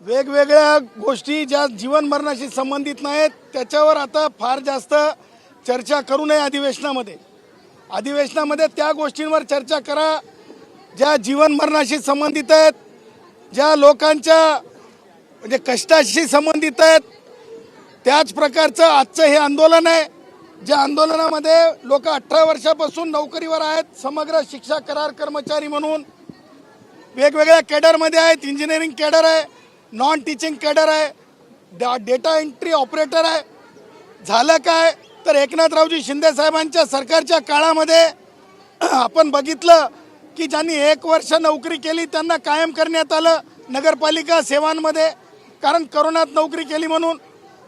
वेगवेगळ्या गोष्टी ज्या जीवन मरणाशी संबंधित नाहीत त्याच्यावर आता फार जास्त चर्चा करू नये अधिवेशनामध्ये त्या गोष्टींवर चर्चा करा ज्या जीवन मरणाशी संबंधित आहेत, ज्या लोकांच्या म्हणजे कष्टाशी संबंधित आहेत। त्याच प्रकारचं आजचं हे आंदोलन आहे, ज्या आंदोलनामध्ये लोक 18 वर्षापासून नोकरीवर आहेत, समग्र शिक्षा करार कर्मचारी म्हणून वेगवेगळ्या कॅडरमध्ये आहेत। इंजिनिअरिंग कॅडर आहे, नॉन टीचिंग कॅडर आहे, डेटा एंट्री ऑपरेटर आहे। झालं काय तर एकनाथरावजी शिंदे साहेबांच्या सरकारच्या काळामध्ये आपण बघितलं की ज्यांनी 1 वर्ष नोकरी केली त्यांना कायम करण्यात आलं नगरपालिका सेवांमध्ये, कारण करोनात नोकरी केली म्हणून।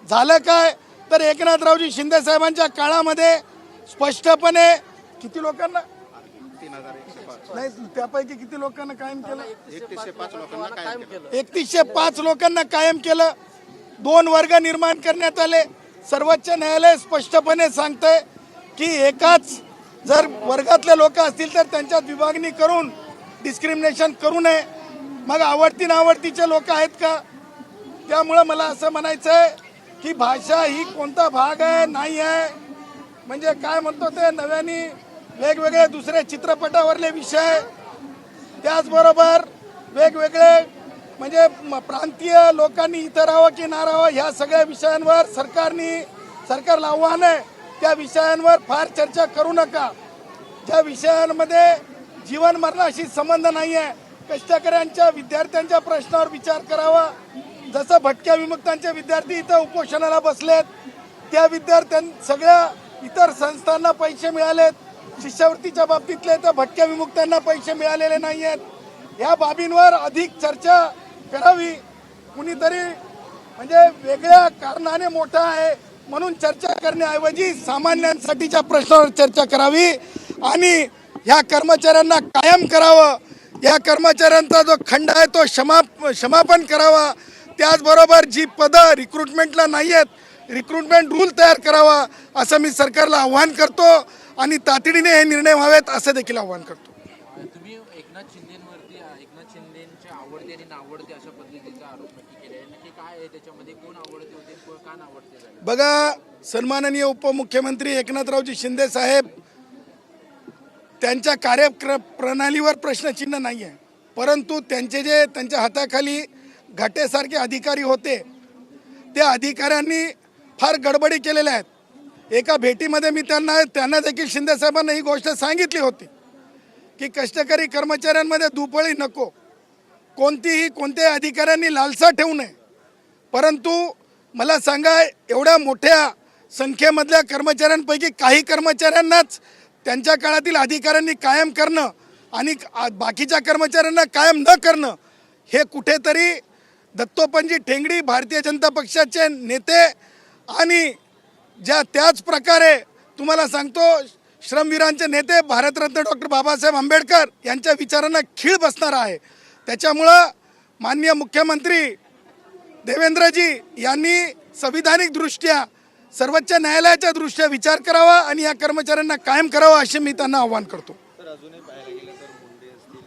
झालं काय तर एकनाथरावजी शिंदे साहेबांच्या काळामध्ये स्पष्टपणे किती लोकांना नाही, त्यापैकी किती लोकांना कायम केलं? 3105 लोकांना कायम केलं। 2 वर्ग निर्माण करण्यात आले। सर्वोच्च न्यायालय स्पष्टपणे सांगतंय की एकाच जर वर्गातले लोक असतील तर त्यांच्यात विभागणी करून डिस्क्रिमिनेशन करू नये। मग आवडती नावडतीचे लोक आहेत का? त्यामुळे मला असं म्हणायचं आहे की भाषा ही कोणता भाग आहे नाही आहे, म्हणजे काय म्हणतो ते नव्याने वेगवेगळे दुसरे चित्रपटावरले विषय, त्याचबरोबर वेगवेगळे म्हणजे प्रांतीय लोकांनी इथं राहावं की ना राहावं ह्या सगळ्या विषयांवर सरकारला आव्हान आहे, त्या विषयांवर फार चर्चा करू नका। ज्या विषयांमध्ये जीवन मरणाशी संबंध नाही आहे, कष्टकऱ्यांच्या विद्यार्थ्यांच्या प्रश्नावर विचार करावा। जसं भटक्या विमुक्तांचे विद्यार्थी इथं उपोषणाला बसलेत, त्या विद्यार्थ्यां सगळ्या इतर संस्थांना पैसे मिळालेत, शिष्यवृत्तीच्या बाबतीतले तर भटक्या विमुक्तांना पैसे मिळालेले नाही आहेत। या बाबींवर अधिक चर्चा करावी। कुणीतरी म्हणजे वेगळ्या कारणाने मोठा आहे म्हणून चर्चा करण्याऐवजी सामान्यांसाठीच्या प्रश्नावर चर्चा करावी आणि ह्या कर्मचाऱ्यांना कायम करावं। या कर्मचाऱ्यांचा जो खंड आहे तो क्षमापन करावा। त्याचबरोबर जी पदं रिक्रुटमेंटला नाही आहेत, रिक्रुटमेंट रूल तयार करावा असं मी सरकारला आव्हान करतो आणि तातडीने हे निर्णय व्हावेत असं देखील आव्हान करतो। तुम्ही एकनाथ शिंदेच्या आवडते आणि नावडते अशा पद्धतीचा आरोप नक्की केला आहे, नक्की काय आहे त्याच्यामध्ये? कोण आवडते होते, कोण का नावडते झाले? बघा, सन्माननीय उपमुख्यमंत्री एकनाथरावजी शिंदे साहेब त्यांच्या कार्यप्रणालीवर प्रश्नचिन्ह नाही आहे, परंतु त्यांच्या हाताखाली घाटेसारखे अधिकारी होते त्या अधिकाऱ्यांनी फार गडबडी केलेल्या आहेत। एका भेटीमध्ये मी त्यांना देखील शिंदे साहेबांना ही गोष्ट सांगितली होती की कष्टकरी कर्मचाऱ्यांमध्ये दुपळी नको, कोणत्याही अधिकाऱ्यांनी लालसा ठेवू नये। परंतु मला सांगा, एवढ्या मोठ्या संख्येमधल्या कर्मचाऱ्यांपैकी काही कर्मचाऱ्यांनाच त्यांच्या काळातील अधिकाऱ्यांनी कायम करणं आणि बाकीच्या कर्मचाऱ्यांना कायम न करणं हे कुठेतरी दत्तोपंत ठेंगडी भारतीय जनता पक्षाचे नेते आणि त्याच प्रकारे तुम्हाला सांगतो श्रमवीरांचे नेते भारतरत्न डॉक्टर बाबासाहेब आंबेडकर यांच्या विचारांना खीळ बसणार आहे। त्याच्यामुळं माननीय मुख्यमंत्री देवेंद्रजी यांनी संविधानिक दृष्ट्या सर्वोच्च न्यायालयाच्या दृष्ट्या विचार करावा आणि या कर्मचाऱ्यांना कायम करावा असे मी त्यांना आवाहन करतो। अजूनही पाहायला गेलं तर मुंडे असतील,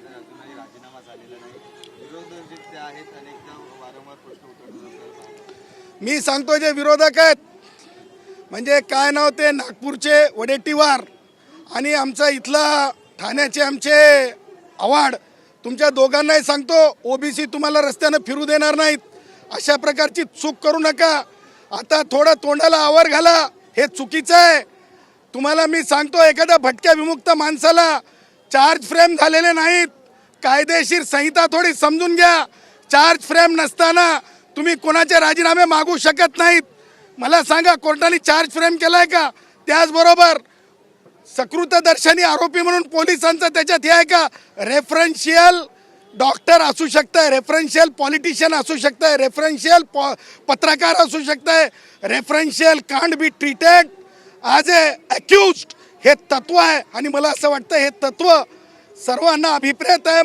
अजूनही राजीनामा झालेला नाही। विरोधक जे ते आहेत अनेकदा वारंवार प्रश्न उठवतात। मी सांगतो जे विरोधक आहेत म्हणजे काय नाव ते नागपूरचे वडेट्टीवार आणि आमचा इथला ठाण्याचे आमचे आव्हाड, तुमच्या दोघांनाही सांगतो ओबीसी तुम्हाला रस्त्यानं फिरू देणार नाहीत, अशा प्रकारची चूक करू नका। आता थोडं तोंडाला आवर घाला, हे चुकीचं आहे। तुम्हाला मी सांगतो एखाद्या भटक्या विमुक्त माणसाला चार्ज फ्रेम झालेले नाहीत, कायदेशीर संहिता थोडी समजून घ्या। चार्ज फ्रेम नसताना तुम्ही कोणाचे राजीनामे मागू शकत नाहीत। मला सांगा कोर्टाने चार्ज फ्रेम केलाय का? त्याचबरोबर सकृतदर्शनी आरोपी म्हणून पोलिसांचं त्याच्यात हे आहे का? रेफरन्शियल डॉक्टर असू शकतं, रेफरन्शियल पॉलिटिशियन असू शकतं, रेफरन्शियल पत्रकार असू शकतं, referential can't be treated as a accused, हे तत्व आहे। आणि मला असं वाटतं हे तत्व सर्वांना अभिप्रेत आहे,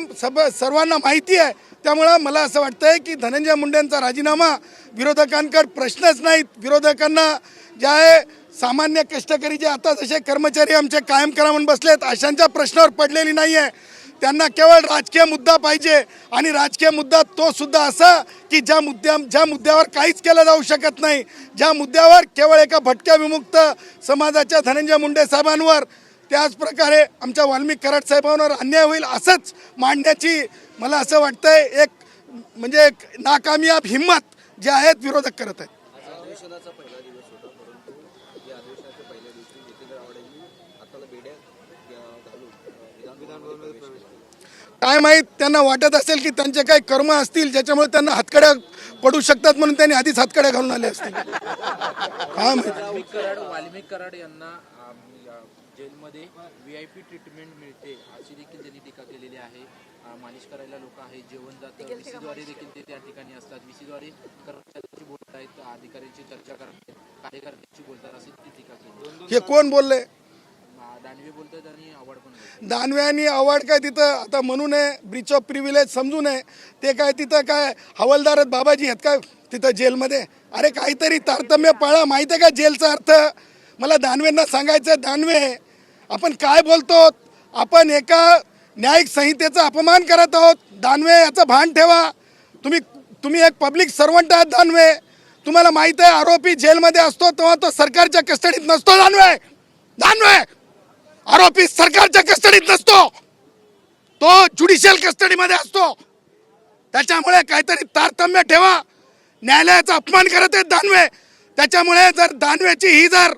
सर्वांना माहिती आहे। त्यामुळं मला असं वाटतंय की धनंजय मुंडेंचा राजीनामा विरोधकांकडे प्रश्नच नाहीत। विरोधकांना ज्या आहे सामान्य कष्टकरी जे आता जसे कर्मचारी आमचे कायम करा म्हणून बसलेत अशांच्या प्रश्नावर पडलेली नाही आहे। त्यांना केवळ राजकीय मुद्दा पाहिजे आणि राजकीय मुद्दा तो सुद्धा असा की ज्या मुद्द्यावर काहीच केलं जाऊ शकत नाही, ज्या मुद्द्यावर केवळ एका भटक्या विमुक्त समाजाच्या धनंजय मुंडे साहेबांवर, त्याच प्रकारे आमच्या वाल्मिक कराड साहेबांवर अन्याय होईल असंच मांडण्याची मला असं वाटतंय एक म्हणजे एक नाकामयाब हिंमत जे आहेत विरोधक करत आहेत. अधिवेशनाचा पहिला दिवस होता, परंतु या अधिवेशनाच्या पहिल्या दिवशी जितेंद्र आव्हाडांनी हाताला बेड्या घालून विधान भवनामध्ये प्रवेश केला. काय माहीत त्यांना वाटत असेल की त्यांचे काही कर्म असतील ज्याच्यामुळे त्यांना हातकड्या पडू शकतात म्हणून त्यांनी आधीच हातकड्या घालून आले असतील. काय माहित. वाल्मिक कराड यांना जेलमध्ये VIP ट्रीटमेंट मिळते अशी देखील त्यांनी टीका केलेली आहे. मालिश करायला लोक आहेत, जेवण जातं, VC द्वारे देखील ते त्या ठिकाणी असतात. VC द्वारे कर्मचाऱ्यांशी बोलत आहेत, अधिकाऱ्यांची चर्चा करतात, कार्यकर्त्यांशी बोलतात अशी ती टीका केली. हे कोण बोलले? दानवे बोलतात आणि आव्हाड पण बोलतात. दानवे आणि आव्हाड काय तिथं आता म्हणू नये, ब्रीच ऑफ प्रिव्हिलेज समजू नये, ते काय तिथं काय हवालदार आहेत बाबाजी आहेत काय तिथं जेलमध्ये? अरे काहीतरी तारतम्य पाळा. माहिती आहे का जेलचा अर्थ? मला दानवेंना सांगायचं, दानवे आपण काय बोलतो? आपण एका न्यायिक संहितेचा अपमान करत आहोत. दानवे याचं भान ठेवा. तुम्ही एक पब्लिक सर्वंट आहात दानवे. तुम्हाला माहित आहे आरोपी जेलमध्ये असतो तेव्हा तो सरकारच्या कस्टडीत नसतो. दानवे आरोपी सरकारच्या कस्टडीत नसतो, तो ज्युडिशियल कस्टडीमध्ये असतो. त्याच्यामुळे काहीतरी तारतम्य ठेवा. न्यायालयाचा अपमान करत आहेत दानवे. त्याच्यामुळे जर दानवेची ही जर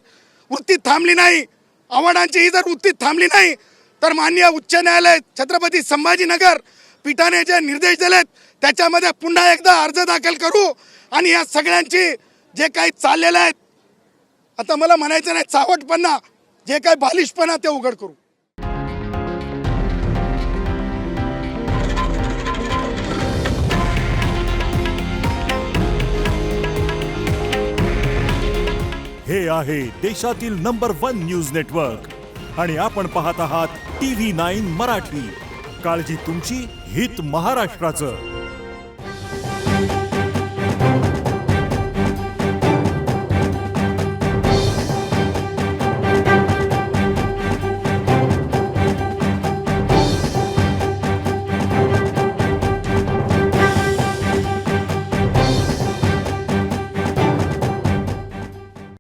वृत्ती थांबली नाही, आव्हाडांची ही जर वृत्ती थांबली नाही, तर माननीय उच्च न्यायालय छत्रपती संभाजीनगर पीठाने जे निर्देश दिलेत त्याच्यामध्ये पुन्हा एकदा अर्ज दाखल करू आणि या सगळ्यांची जे काही चाललेलं आहे, आता मला म्हणायचं नाही चावटपणा, जे काही बालिशपणा ते उघड करू. हे आहे देशातील नंबर 1 न्यूज नेटवर्क आणि आपण पाहत आहात TV9 मराठी. काळजी तुमची, हित महाराष्ट्राचं.